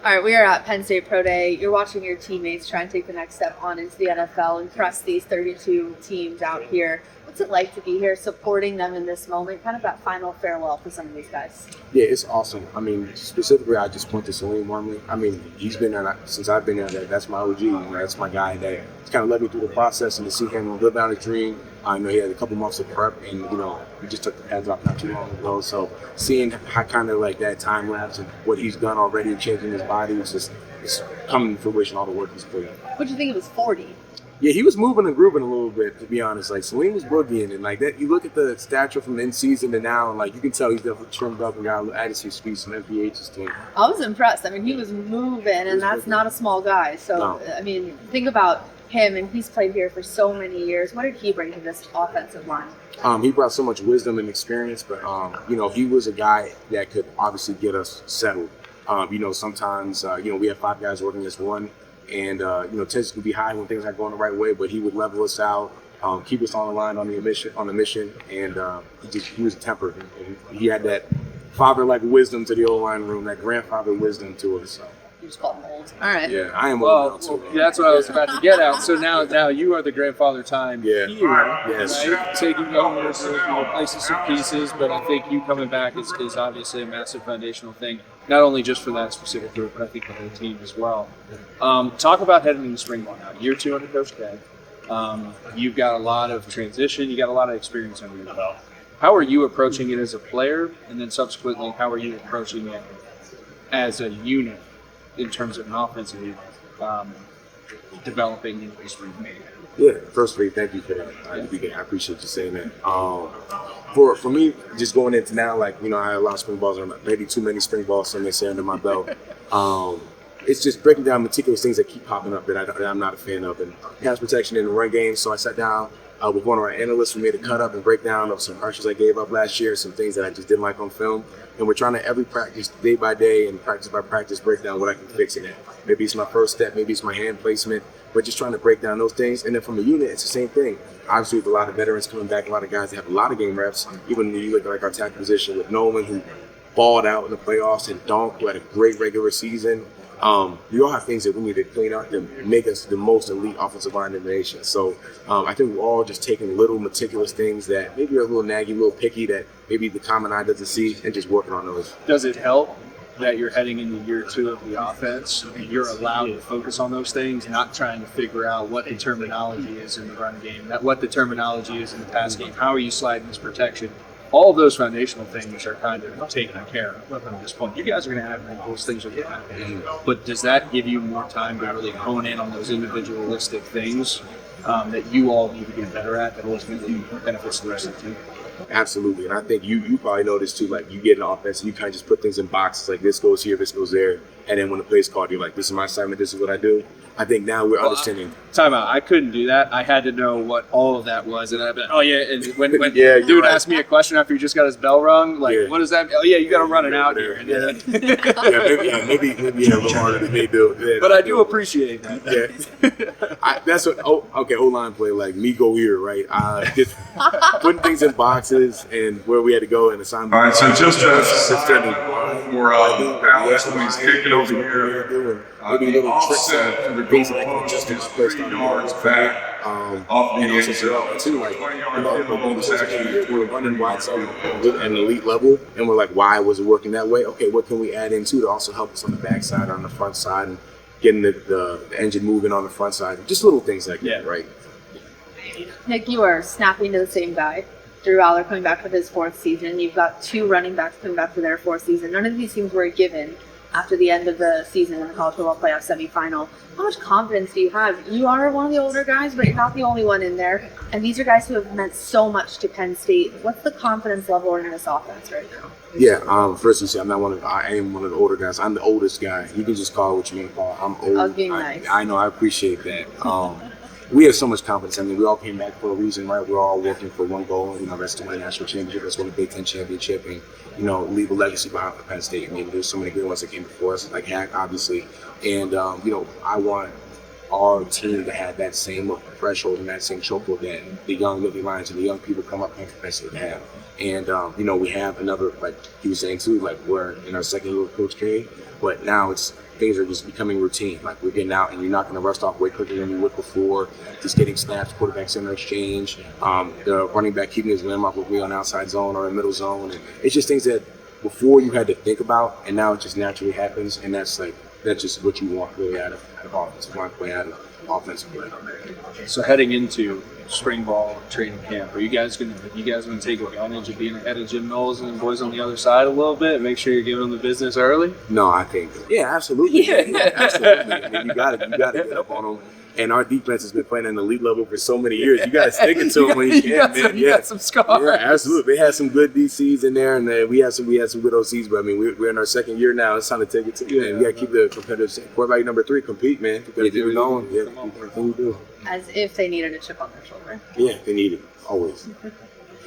All right, we are at Penn State Pro Day. You're watching your teammates try and take the next step on into the NFL and press these 32 teams out here. What's it like to be here supporting them in this moment, kind of that final farewell for some of these guys? Yeah, it's awesome. I mean, specifically, I just point to Salim Wormley. I mean, he's been there since I've been there. That's my OG. That's my guy that he's kind of led me through the process, and to see him live out a dream. I know he had a couple months of prep, and we just took the pads off not too long ago. So seeing how kind of like that time lapse and what he's done already and changing his body, it's coming to fruition. All the work he's put in. What do you think it was 40? Yeah, he was moving and grooving a little bit, to be honest. Like, Salim was boogieing, and like that, you look at the stature from in season to now, and like you can tell he's definitely trimmed up and got added some speed, some MPHs to him. I was impressed. I mean, he was moving, and that's not a small guy. So, no. I mean, think about him, and he's played here for so many years. What did he bring to this offensive line? He brought so much wisdom and experience, but he was a guy that could obviously get us settled. Sometimes we have 5 guys working as one. And, tension could be high when things aren't going the right way, but he would level us out, keep us on the line on the mission, and he was tempered. And he had that father-like wisdom to the O-line room, that grandfather wisdom to us. So. You just call him old. All right. Yeah, I am old. Well, that's what I was about to get at. So now you are the grandfather time here, yes. Right? Taking over, replacing some pieces, but I think you coming back is obviously a massive foundational thing. Not only just for that specific group, but I think the whole team as well. Talk about heading into spring ball now. Year 2 under Coach K. You've got a lot of transition. You got a lot of experience under your belt. How are you approaching it as a player, and then subsequently, how are you approaching it as a unit in terms of an offensive unit developing into the spring ball? Yeah, firstly, thank you for that. I appreciate you saying that. For me, just going into now, I had a lot of spring balls, or maybe too many spring balls, some may say, under my belt. It's just breaking down meticulous things that keep popping up that I'm not a fan of. And pass protection in the run game, so I sat down with one of our analysts for me to cut up and break down of some arches I gave up last year, some things that I just didn't like on film. And we're trying to every practice, day by day and practice by practice, break down what I can fix in it. Maybe it's my first step, maybe it's my hand placement. We're just trying to break down those things. And then from the unit, it's the same thing. Obviously, with a lot of veterans coming back, a lot of guys that have a lot of game reps. Even when you look at our tackle position with Nolan, who balled out in the playoffs, and Donk, who had a great regular season. We all have things that we need to clean up to make us the most elite offensive line in the nation. So I think we're all just taking little meticulous things that maybe are a little naggy, a little picky, that maybe the common eye doesn't see, and just working on those. Does it help that you're heading into year 2 of the offense and you're allowed to focus on those things, not trying to figure out what the terminology is in the run game, what the terminology is in the pass game, how are you sliding this protection? All of those foundational things are kind of taken care of at this point. You guys are going to have those things are going to happen. But does that give you more time to really hone in on those individualistic things that you all need to get better at that ultimately benefits the rest of the team? Absolutely. And I think you probably know this too. Like, you get an offense and you kind of just put things in boxes, like this goes here, this goes there. And then when the play's called, you're like, this is my assignment, this is what I do. I think now we're understanding. Time out. I couldn't do that. I had to know what all of that was. And I've been, and when dude asked me a question after he just got his bell rung, what does that mean? Oh, yeah, you got to run it out here. Maybe a little harder than they do. Yeah, but I do appreciate that. Yeah. That's what, O-line play, like, me go here, right? Just putting things in boxes and where we had to go and assign. All right, so just for balance when he's kicking over here, maybe little tricks to the basic goal post just is 3 yards back off the end zone. Too, like, we're running wide at an elite level, and we're like, why was it working that way? Okay, what can we add into to also help us on the backside, on the front side, and getting the engine moving on the front side? Just little things like that, right? Nick, you are snapping to the same guy. Drew Aller coming back for his 4th season. You've got 2 running backs coming back for their 4th season. None of these teams were given after the end of the season in the college football playoff semifinal. How much confidence do you have? You are one of the older guys, but you're not the only one in there. And these are guys who have meant so much to Penn State. What's the confidence level in this offense right now? Yeah, first you say I am one of the older guys. I'm the oldest guy. You can just call it what you want to call it. I'm old. I was being nice. I know, I appreciate that. We have so much confidence. I mean, we all came back for a reason, right? We're all working for one goal, that's to win a national championship, that's win a Big Ten championship, and, leave a legacy behind for Penn State. I mean, there's so many good ones that came before us, like Hack, obviously. And, I want our team to have that same threshold and that same chokehold that the young Nittany Lions and the young people come up and Penn State have. And, you know, we have another, like he was saying too, like we're in our second year with Coach K, but now things are just becoming routine. Like we're getting out and you're not going to rust off way quicker than you would before. Just getting snaps, quarterback center exchange, the running back keeping his limb up with me on outside zone or in middle zone. And it's just things that before you had to think about, and now it just naturally happens. And that's just what you want really out of offensive line play, out of offensive play. So heading into spring ball training camp, are you guys gonna take advantage of being ahead of Jim Knowles and the boys on the other side a little bit? Make sure you're giving them the business early. No, I think absolutely. Yeah, absolutely. I mean, you got to get up on them. And our defense has been playing at an elite level for so many years. You got to stick it to them when you can, man. You got some scars. Yeah, absolutely. They had some good DCs in there, and we had some good OCs. But I mean, we're in our second year now. It's time to take it to you. And we got to keep the competitive quarterback number 3 compete, man. You got to keep it going. Yeah, keep it do. As if they needed a chip on their shoulder. Yeah, they need it always.